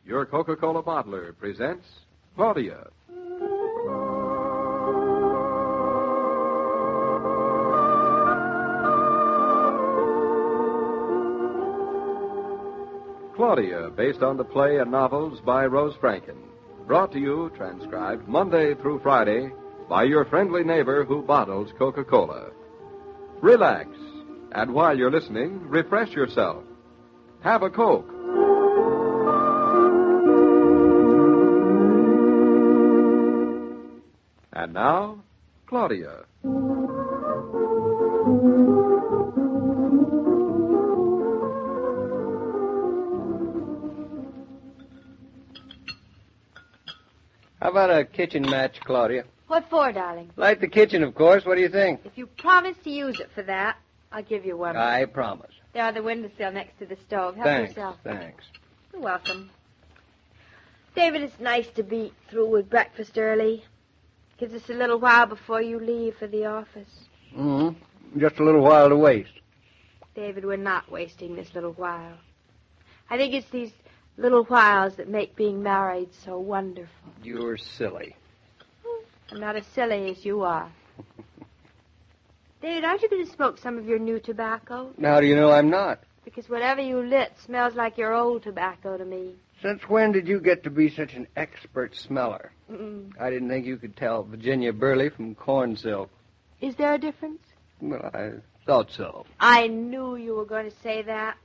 Your Coca-Cola bottler presents Claudia. Claudia, based on the play and novels by Rose Franken. Brought to you, transcribed, Monday through Friday by your friendly neighbor who bottles Coca-Cola. Relax, and while you're listening, refresh yourself. Have a Coke. And now, Claudia. How about a kitchen match, Claudia? What for, darling? Light the kitchen, of course. What do you think? If you promise to use it for that, I'll give you one. I promise. They're on the windowsill next to the stove. Help Thanks, yourself. thanks. You're welcome. David, it's nice to be through with breakfast early. Gives us a little while before you leave for the office. Mm-hmm. Just a little while to waste. David, we're not wasting this little while. I think it's these little whiles that make being married so wonderful. You're silly. I'm not as silly as you are. David, aren't you going to smoke some of your new tobacco? How do you know I'm not? Because whatever you lit smells like your old tobacco to me. Since when did you get to be such an expert smeller? Mm-mm. I didn't think you could tell Virginia Burley from corn silk. Is there a difference? Well, I thought so. I knew you were going to say that.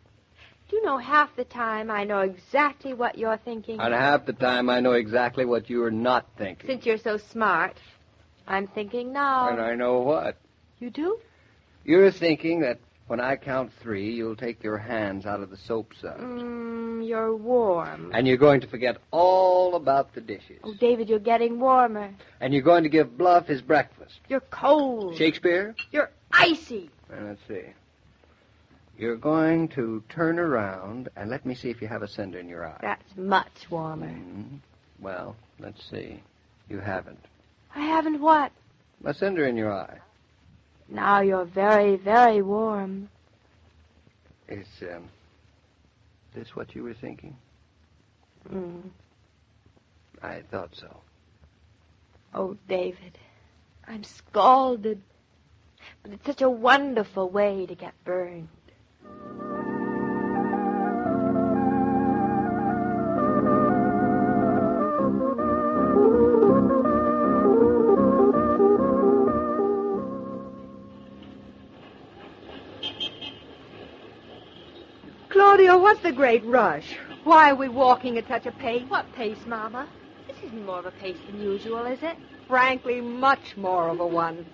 Do you know, half the time I know exactly what you're thinking? And half the time I know exactly what you're not thinking. Since you're so smart, I'm thinking now. And I know what. You do? You're thinking that when I count 3, you'll take your hands out of the soap suds. You're warm. And you're going to forget all about the dishes. Oh, David, you're getting warmer. And you're going to give Bluff his breakfast. You're cold. Shakespeare? You're icy. Let's see. You're going to turn around and let me see if you have a cinder in your eye. That's much warmer. Well, let's see. You haven't. I haven't what? A cinder in your eye. Now you're very, very warm. Is this what you were thinking? I thought so. Oh, David, I'm scalded. But it's such a wonderful way to get burned. Claudia, what's the great rush? Why are we walking at such a pace? What pace, Mama? This isn't more of a pace than usual, is it? Frankly, much more of a one.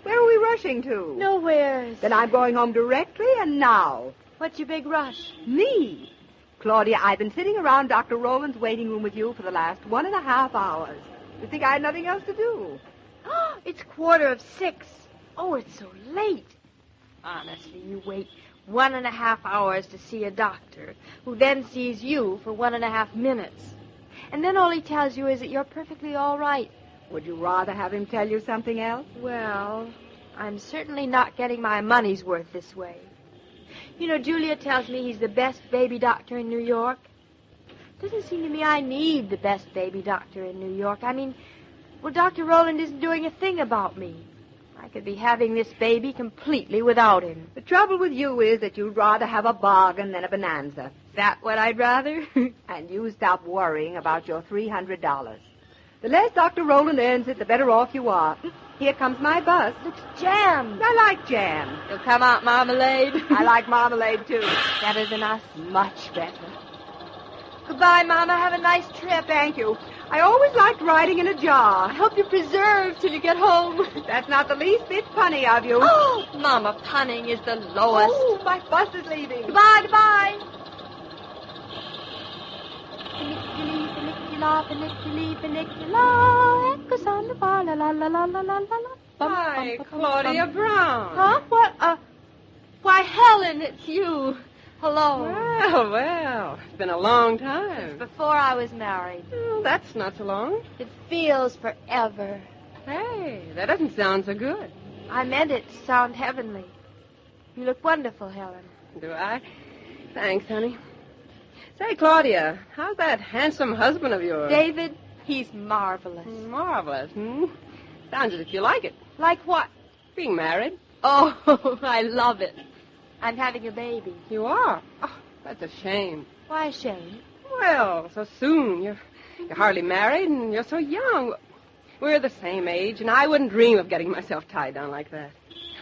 Where are we rushing to? Nowhere. Then I'm going home directly and now. What's your big rush? Me? Claudia, I've been sitting around Dr. Rowland's waiting room with you for the last 1.5 hours. You think I had nothing else to do? It's 5:45. Oh, it's so late. Honestly, you wait 1.5 hours to see a doctor, who then sees you for 1.5 minutes. And then all he tells you is that you're perfectly all right. Would you rather have him tell you something else? Well, I'm certainly not getting my money's worth this way. You know, Julia tells me he's the best baby doctor in New York. Doesn't seem to me I need the best baby doctor in New York. I mean, well, Dr. Rowland isn't doing a thing about me. I could be having this baby completely without him. The trouble with you is that you'd rather have a bargain than a bonanza. Is that what I'd rather? And you stop worrying about your $300. The less Dr. Rowland earns it, the better off you are. Here comes my bus. Looks jammed. I like jam. You'll come out marmalade. I like marmalade, too. Better than us. Much better. Goodbye, Mama. Have a nice trip. Thank you. I always liked riding in a jar. I hope you're preserved till you get home. That's not the least bit funny of you. Oh, Mama, punning is the lowest. Oh, my bus is leaving. Goodbye, goodbye. Hi, Claudia Brown. Huh? What? Why, Helen, it's you. Hello. Well, it's been a long time. Before I was married. Oh, that's not so long. It feels forever. Hey, that doesn't sound so good. I meant it to sound heavenly. You look wonderful, Helen. Do I? Thanks, honey. Say, Claudia, how's that handsome husband of yours? David, he's marvelous. Marvelous, Sounds as if you like it. Like what? Being married. Oh, I love it. I'm having a baby. You are? Oh, that's a shame. Why a shame? Well, so soon. You're hardly married, and you're so young. We're the same age, and I wouldn't dream of getting myself tied down like that.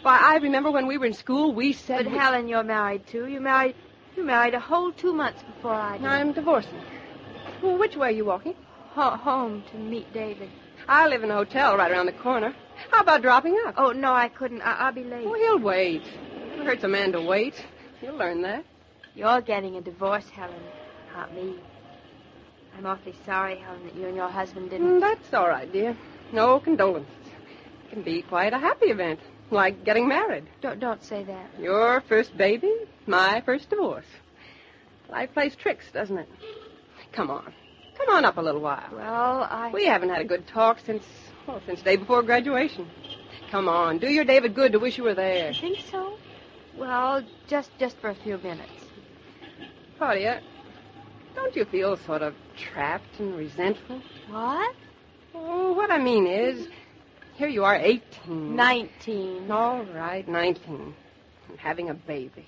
Why, I remember when we were in school, we said... But, Helen, you're married, too. You married a whole 2 months before I did. I'm divorcing. Well, which way are you walking? Home to meet David. I live in a hotel right around the corner. How about dropping up? Oh, no, I couldn't. I'll be late. Oh, he'll wait. It hurts a man to wait. You'll learn that. You're getting a divorce, Helen, not me. I'm awfully sorry, Helen, that you and your husband didn't... That's all right, dear. No condolences. It can be quite a happy event, like getting married. Don't say that. Your first baby, my first divorce. Life plays tricks, doesn't it? Come on. Come on up a little while. Well, We haven't had a good talk since day before graduation. Come on. Do your David good to wish you were there. You think so? Well, just for a few minutes. Claudia, don't you feel sort of trapped and resentful? What? Oh, what I mean is, here you are, 18. 19. All right, 19. And having a baby.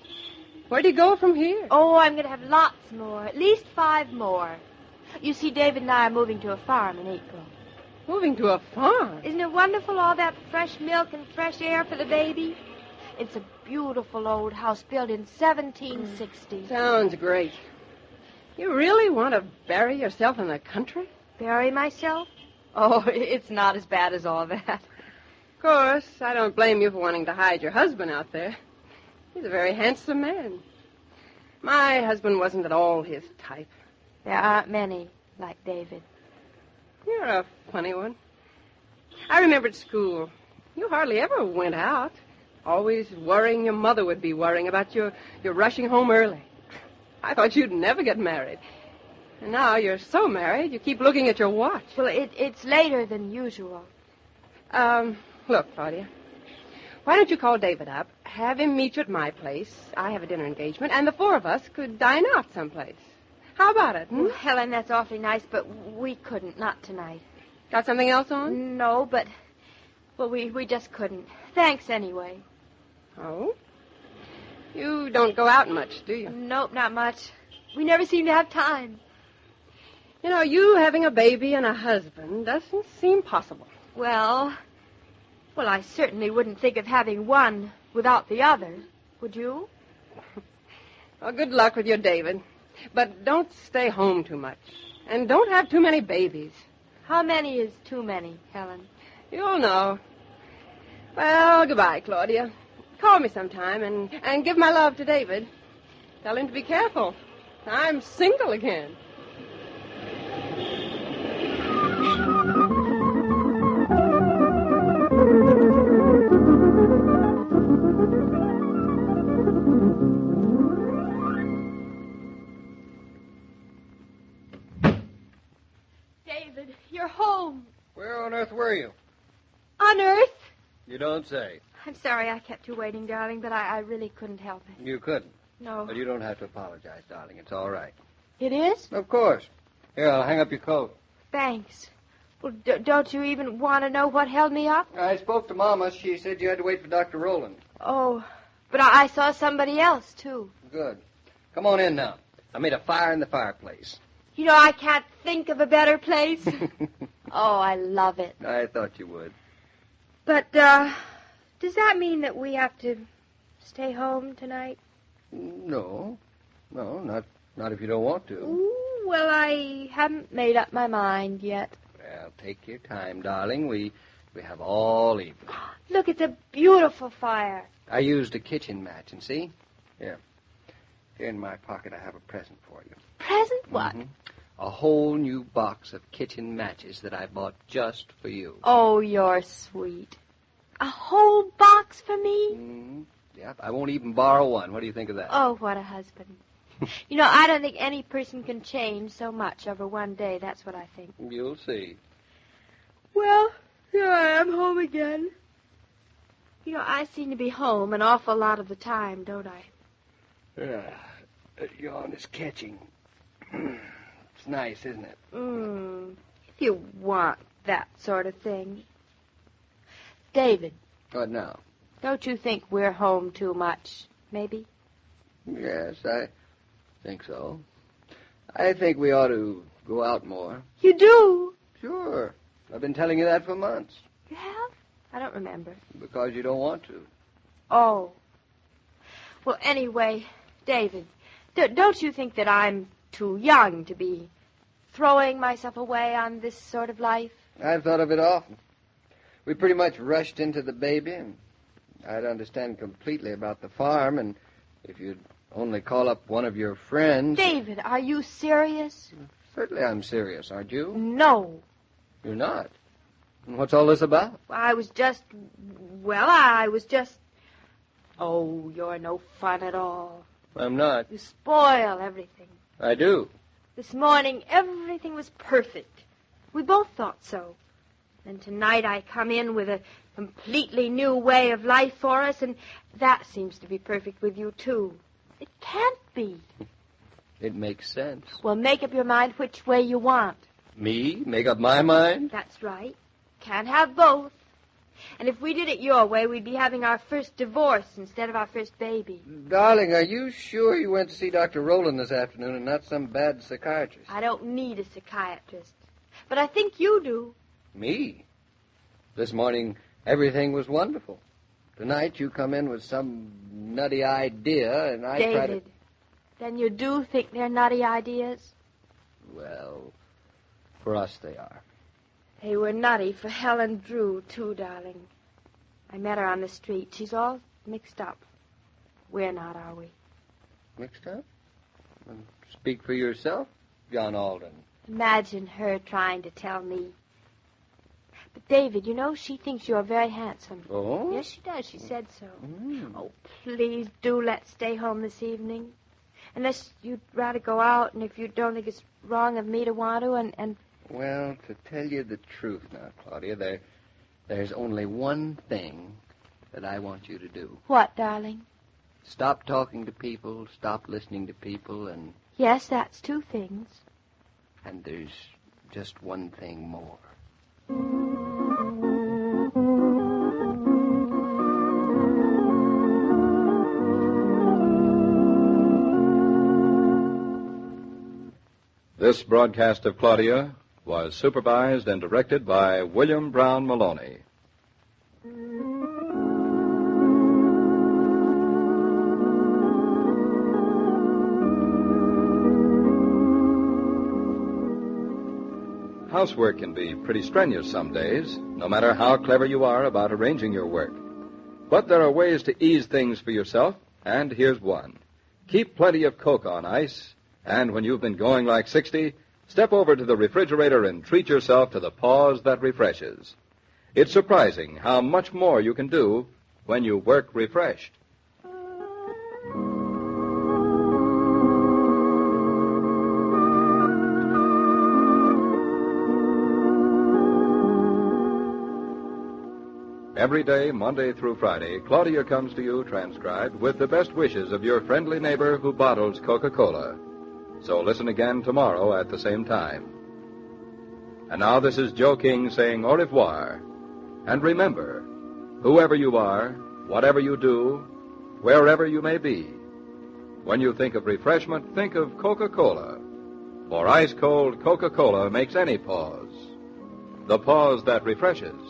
Where do you go from here? Oh, I'm going to have lots more. At least 5 more. You see, David and I are moving to a farm in April. Moving to a farm? Isn't it wonderful, all that fresh milk and fresh air for the baby? It's a beautiful old house built in 1760. Sounds great. You really want to bury yourself in the country? Bury myself? Oh, it's not as bad as all that. Of course, I don't blame you for wanting to hide your husband out there. He's a very handsome man. My husband wasn't at all his type. There aren't many like David. You're a funny one. I remember at school, you hardly ever went out. Always worrying your mother would be worrying about your rushing home early. I thought you'd never get married. And now you're so married, you keep looking at your watch. Well, it's later than usual. Look, Claudia. Why don't you call David up, have him meet you at my place. I have a dinner engagement, and the 4 of us could dine out someplace. How about it? Oh, Helen, that's awfully nice, but we couldn't. Not tonight. Got something else on? No, but... Well, we just couldn't. Thanks anyway. Oh? You don't go out much, do you? Nope, not much. We never seem to have time. You know, you having a baby and a husband doesn't seem possible. Well, I certainly wouldn't think of having one without the other. Would you? Well, good luck with your David. But don't stay home too much. And don't have too many babies. How many is too many, Helen? You'll know. Well, goodbye, Claudia. Call me sometime and give my love to David. Tell him to be careful. I'm single again. David, you're home. Where on earth were you? On Earth? You don't say. I'm sorry I kept you waiting, darling, but I really couldn't help it. You couldn't. No. But you don't have to apologize, darling. It's all right. It is? Of course. Here, I'll hang up your coat. Thanks. Well, don't you even want to know what held me up? I spoke to Mama. She said you had to wait for Dr. Rowland. Oh, but I saw somebody else, too. Good. Come on in now. I made a fire in the fireplace. You know, I can't think of a better place. Oh, I love it. I thought you would. But, does that mean that we have to stay home tonight? No. No, not if you don't want to. Ooh, well, I haven't made up my mind yet. Well, take your time, darling. We have all evening. Look, it's a beautiful fire. I used a kitchen match, and see? Here in my pocket, I have a present for you. Present? What? Mm-hmm. A whole new box of kitchen matches that I bought just for you. Oh, you're sweet. A whole box for me? Mm-hmm. Yep, I won't even borrow one. What do you think of that? Oh, what a husband. You know, I don't think any person can change so much over one day. That's what I think. You'll see. Well, here I am home again. You know, I seem to be home an awful lot of the time, don't I? Yeah, yawn is catching. It's nice, isn't it? If you want that sort of thing. David. What now? Don't you think we're home too much, maybe? Yes, I think so. I think we ought to go out more. You do? Sure. I've been telling you that for months. You have? I don't remember. Because you don't want to. Oh. Well, anyway, David, don't you think that I'm too young to be throwing myself away on this sort of life? I've thought of it often. We pretty much rushed into the baby, and I'd understand completely about the farm, and if you'd only call up one of your friends... David, are you serious? Certainly I'm serious, aren't you? No. You're not? And what's all this about? I was just... Oh, you're no fun at all. I'm not. You spoil everything. I do. This morning, everything was perfect. We both thought so. And tonight I come in with a completely new way of life for us, and that seems to be perfect with you, too. It can't be. It makes sense. Well, make up your mind which way you want. Me? Make up my mind? That's right. Can't have both. And if we did it your way, we'd be having our first divorce instead of our first baby. Darling, are you sure you went to see Dr. Rowland this afternoon and not some bad psychiatrist? I don't need a psychiatrist. But I think you do. Me? This morning, everything was wonderful. Tonight, you come in with some nutty idea, and I try to... David, then you do think they're nutty ideas? Well, for us they are. They were nutty for Helen Drew, too, darling. I met her on the street. She's all mixed up. We're not, are we? Mixed up? Well, speak for yourself, John Alden. Imagine her trying to tell me. But, David, you know, she thinks you're very handsome. Oh? Yes, she does. She said so. Oh, please do let's stay home this evening. Unless you'd rather go out, and if you don't think it's wrong of me to want to, and... Well, to tell you the truth now, Claudia, there's only one thing that I want you to do. What, darling? Stop talking to people, stop listening to people, and... Yes, that's two things. And there's just one thing more. This broadcast of Claudia was supervised and directed by William Brown Meloney. Housework can be pretty strenuous some days, no matter how clever you are about arranging your work. But there are ways to ease things for yourself, and here's one. Keep plenty of Coke on ice, and when you've been going like 60, step over to the refrigerator and treat yourself to the pause that refreshes. It's surprising how much more you can do when you work refreshed. Every day, Monday through Friday, Claudia comes to you transcribed with the best wishes of your friendly neighbor who bottles Coca-Cola. So listen again tomorrow at the same time. And now this is Joe King saying au revoir. And remember, whoever you are, whatever you do, wherever you may be, when you think of refreshment, think of Coca-Cola. For ice-cold Coca-Cola makes any pause the pause that refreshes.